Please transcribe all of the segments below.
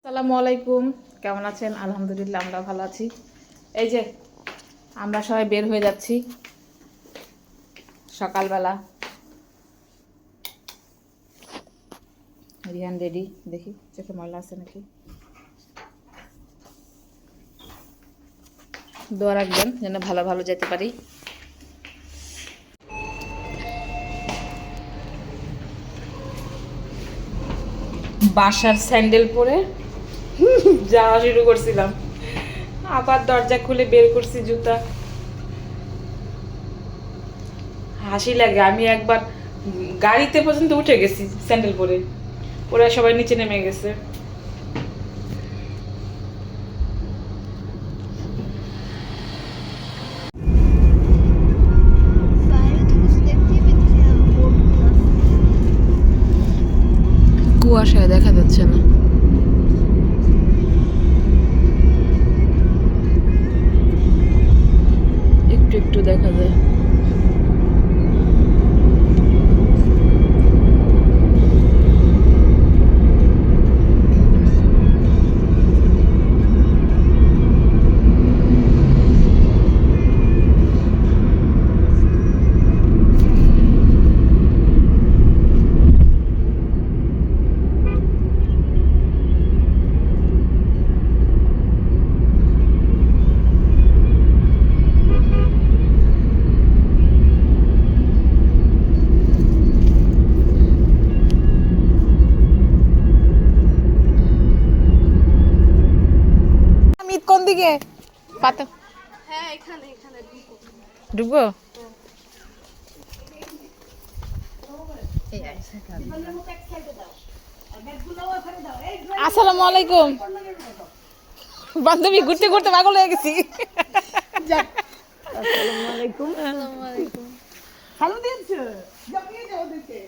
আসসালামু আলাইকুম, কেমন আছেন? আলহামদুলিল্লাহ আমরা ভালো আছি। এই যে আমরা সবাই বের হয়ে যাচ্ছি সকালবেলা। রিয়ান রেডি, দেখি চোখে ময়লা আছে নাকি। দোয়া রাখবেন যেন ভালো ভালো যেতে পারি। বাসার স্যান্ডেল পরে যাওয়া শুরু করছিলাম, আবার দরজা খুলে বের করছি জুতা। হাসি লাগে, আমি একবার গাড়িতে পর্যন্ত উঠে গেছি স্যান্ডেল পরে, ওরা সবাই নিচে নেমে গেছে। কুয়াশায় দেখা যাচ্ছে না। একটু একটু দেখা যায়। কোন দিকে পাতা? হ্যাঁ, এখানে এখানে ঢুকবো। আসসালামু আলাইকুম বান্ধবী, ঘুরতে ঘুরতে পাগল হয়ে গেছি। আসসালামু আলাইকুম। আসসালামু আলাইকুম। ভালো দিয়েছো, জমিয়ে যাও দেখে।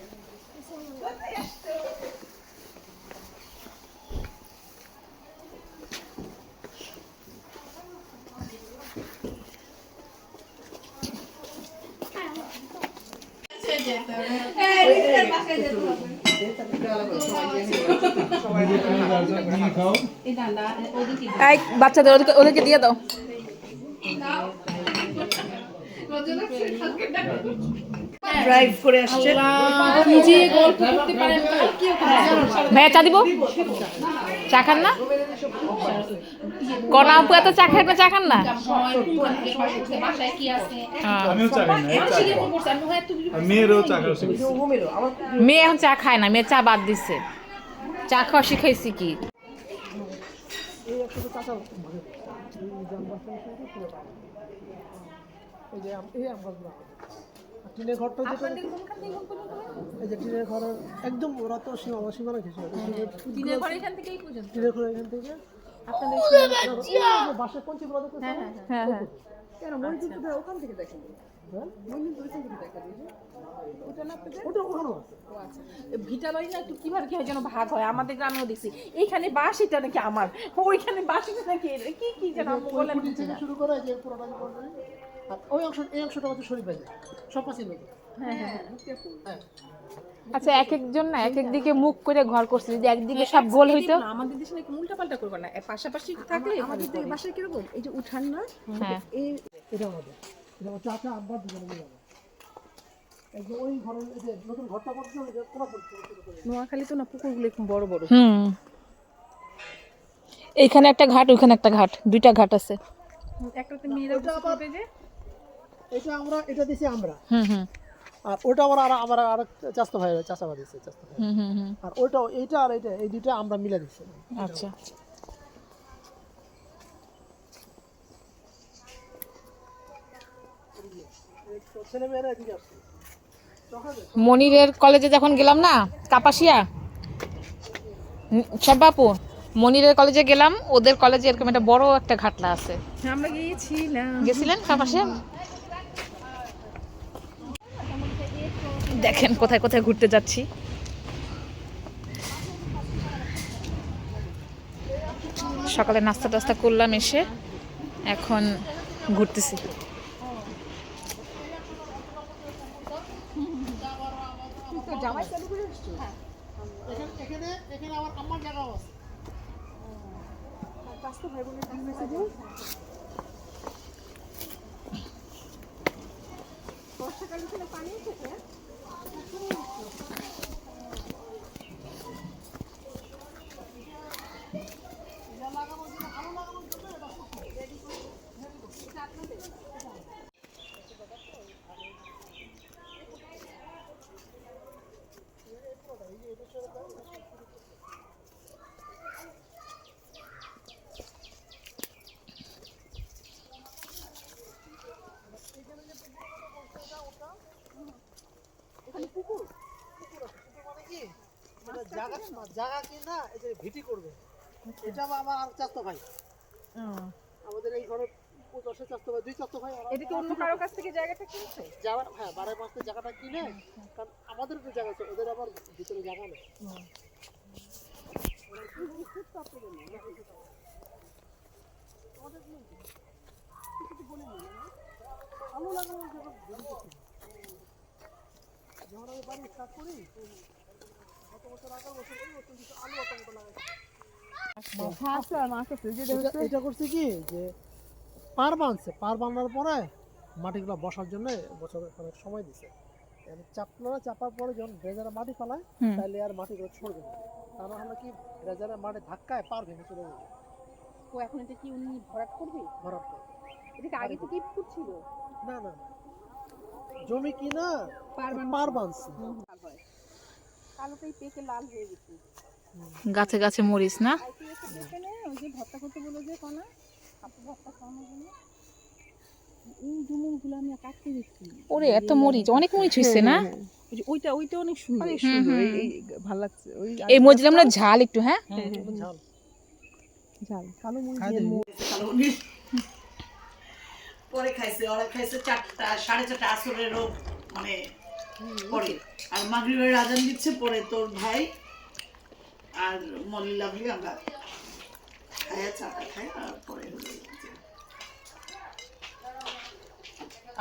বাচ্চাদের ওদেরকে দিয়ে দাও। ড্রাইভ করে আসছে। ভাইয়া চা দিব? চা খান না? কনা আপু এত চা খায় না, চা খান না? মেয়ে এখন চা খায় না, মেয়ে চা বাদ দিচ্ছে। চা খাওয়া শিখাইছি কি। টিনের ঘরটা এই যে টিনের ঘরের একদম ওরা তো সীমানা ঘেঁষে টিনের ঘর এখান থেকে আপনাদের বাসার কোন চিপলা দেখতে? হ্যাঁ হ্যাঁ। কেন মসজিদ কোথায়? ওখান থেকে দেখেন। হ্যাঁ, মসজিদ ওইখান থেকে দেখা যায়। ওটা না আপনাদের? ওটা ওখানে আছে। ভিটা বাড়ি না একটু কিভাবে কি হয় যেন ভাগ হয়, আমাদের গ্রামেও দেখছি এইখানে বাস এটা নাকি আমার, ওইখানে বাস এটা নাকি কি কি যেন আমি বললাম শুরু করে যে পুরোটা আর ওই অংশ, এই অংশটা হচ্ছে শরীফ ভাই সব পাশে লোক। হ্যাঁ, আচ্ছা, এক একজন না এক এক দিকে মুখ করে ঘর করছে, যদি একদিকে সব গোল হইতো। আমাদের দেশে নাকি উল্টা পাল্টা করবে না, পাশাপাশি থাকলে আমাদের বাসায় কিরকম এই যে উঠান না, হ্যাঁ এই এটা আমাদের, এটা আমার চাচা আব্বা দুজনে মিলে যাবে। এই যে ওই ঘরের এই যে নতুন ঘরটা করছে না, এটা পুরো নোয়াখালী তো না পুকুরগুলো একটু বড় বড়। এইখানে একটা ঘাট, ওইখানে একটা ঘাট, দুইটা ঘাট আছে। একটাতে মেয়েরা করবে যে এটা আমরা এটা দিছি আমরা। হুম। আর ওটা আবার আর চাচা ভাই চাচাবা দিছে চাচা ভাই। হুম। আর ওইটা এইটা আর এইটা এই দুইটা আমরা মিলে দিছি। আচ্ছা, ছেলে মেয়েরা এদিকে আসছে। মনিরের কলেজে যখন গেলাম না কাপাসিয়া, বাপু মনিরের কলেজে গেলাম, ওদের কলেজে এরকম একটা বড় একটা ঘাটলা আছে। আমরা গিয়েছিলাম। গেছিলেন কাপাসিয়া? দেখেন কোথায় কোথায় ঘুরতে যাচ্ছি। সকালে নাস্তা টাস্তা করলাম, এসে এখন ঘুরতেছি। এখানে আবার আমার জায়গাও আছে। স্বাস্থ্য ভাই বোনের কি হয়েছে যে বর্ষাকালে ছিল পানি এসেছে জায়গা কি না এই যে ভিটি করবে এটা আমার চাচতো ভাই আমাদের এই ঘরে দশে চাচতো ভাই দুই চাচতো ভাই এটা কি অন্য কারো কাছ থেকে জায়গাটা কিনছে যাওয়ার হ্যাঁ বাড়ার পাশে জায়গাটা কিনে কারণ আমাদের তো জায়গা আছে ওদের আবার ভিতরে জায়গা নেই আলু লাগানো যখন আমি বাড়ি স্টার্ট করি গত বছর আগের বছর এই বছর কিছু আলু অত লাগাইছে এটা করছে কি যে পার বানার পরে মাটিগুলো বসার জন্য বছর অনেক সময় দিছে চাপনা চাপার পরে যখন ড্রেজারে মাটি ফেলায় তাহলে আর মাটিগুলো ছড়বে না তা না হলে কি ড্রেজারে মাটি ধাক্কায় পার ভেঙে চলে যাবে তো এখন এটা কি উনি ভরাট করবে ভরাট করে এটা কি আগে থেকেই ফুটছিল না না জমি কি না পার বানছে কালোটাই পেকে লাল হয়ে গেছে গাছে গাছে মরিস না ওই যে ভর্তা করতে বলে যে কোনা আপু ভর্তা খাওয়ানোর জন্য এই ডুমুরগুলো আমি কাটতে দেখছি ওরে এত মরিচ অনেক মরিচ হইছে না ওইটা অনেক সুন্দর অনেক সুন্দর এই ভালো লাগছে ওই এই মরিচটা আমরা ঝাল একটু হ্যাঁ ঝাল ঝাল কালো মরিচ খাই দিয়ে পরে খাইছে ওরা খাইছে 4টা 4:30 আসরেরও মানে পরে আর মাগরিবের আজান দিচ্ছে পরে তোর ভাই আর মল্লিলা ভাই আমরা খায়া চাটা খাই আর পরে হলো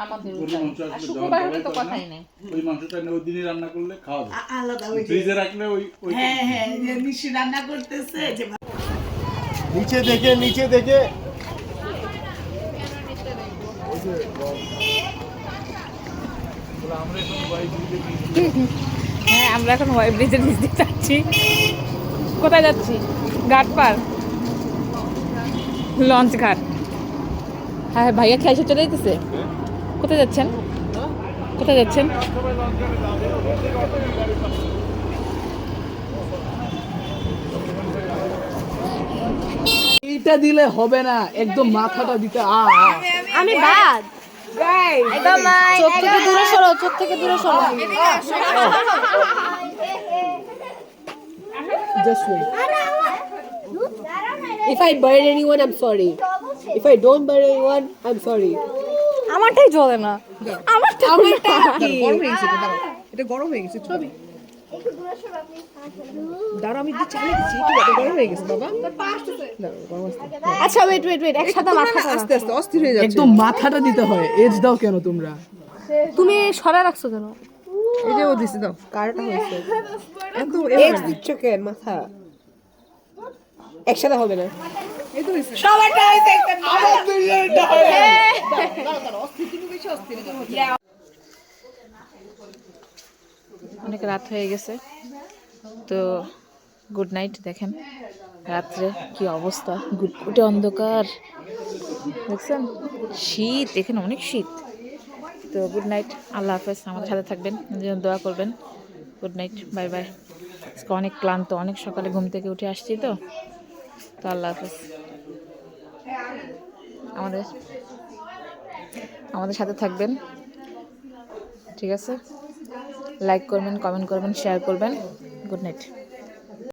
আমাদের শুক্রবার হলে তো কথাই নেই ওই মাংসটা ওই দিনই রান্না করলে খাওয়া যায় আলাদা ওই যে ফ্রিজে রাখলে ওই হ্যাঁ হ্যাঁ যে নিশি রান্না করতেছে যে নিচে দেখে হ্যাঁ আমরা এখন ওয়াই ব্রিজের নিচ দিয়ে যাচ্ছি কোথায় যাচ্ছি ঘাট পার লঞ্চ ঘাট হ্যাঁ ভাইয়া খেয়াল চলে যেতেছে কোথায় যাচ্ছেন কোথায় যাচ্ছেন এইটা দিলে হবে না একদম মাথাটা দিতে আমি বাদ একদম চোখ থেকে দূরে সরো চোখ থেকে দূরে সরো just wait. If I burn anyone, I'm sorry. If I don't burn anyone, I'm sorry. আমারটাই জ্বলে না আমারটা গরম হয়ে গেছে এটা গরম হয়ে গেছে ছবি দাঁড়া আমি চালিয়ে দিচ্ছি এটা গরম হয়ে গেছে বাবা আচ্ছা ওয়েট একসাথে মাথা আস্তে আস্তে অস্থির হয়ে যাচ্ছে একদম মাথাটা দিতে হয় এজ দাও কেন তোমরা তুমি সরা রাখছো কেন এই যে ও দিছে দাও কারটা হয়েছে এত Egg দিচ্ছ কেন মাথা একসাথে হবে না এই তো হয়েছে সবারটা হইছে একটা আমার দুইজনটা হয় অনেক রাত হয়ে গেছে তো গুড নাইট দেখেন রাত্রে কি অবস্থা গুটগুটে অন্ধকার দেখছেন শীত এখানে অনেক শীত তো গুড নাইট আল্লাহ হাফেজ আমাদের সাথে থাকবেন দোয়া করবেন গুড নাইট বাই বাই আজকে অনেক ক্লান্ত অনেক সকালে ঘুম থেকে উঠে আসছি তো আল্লাহ হাফেজ আমাদের সাথে থাকবেন ঠিক আছে লাইক করবেন কমেন্ট করবেন শেয়ার করবেন গুড নাইট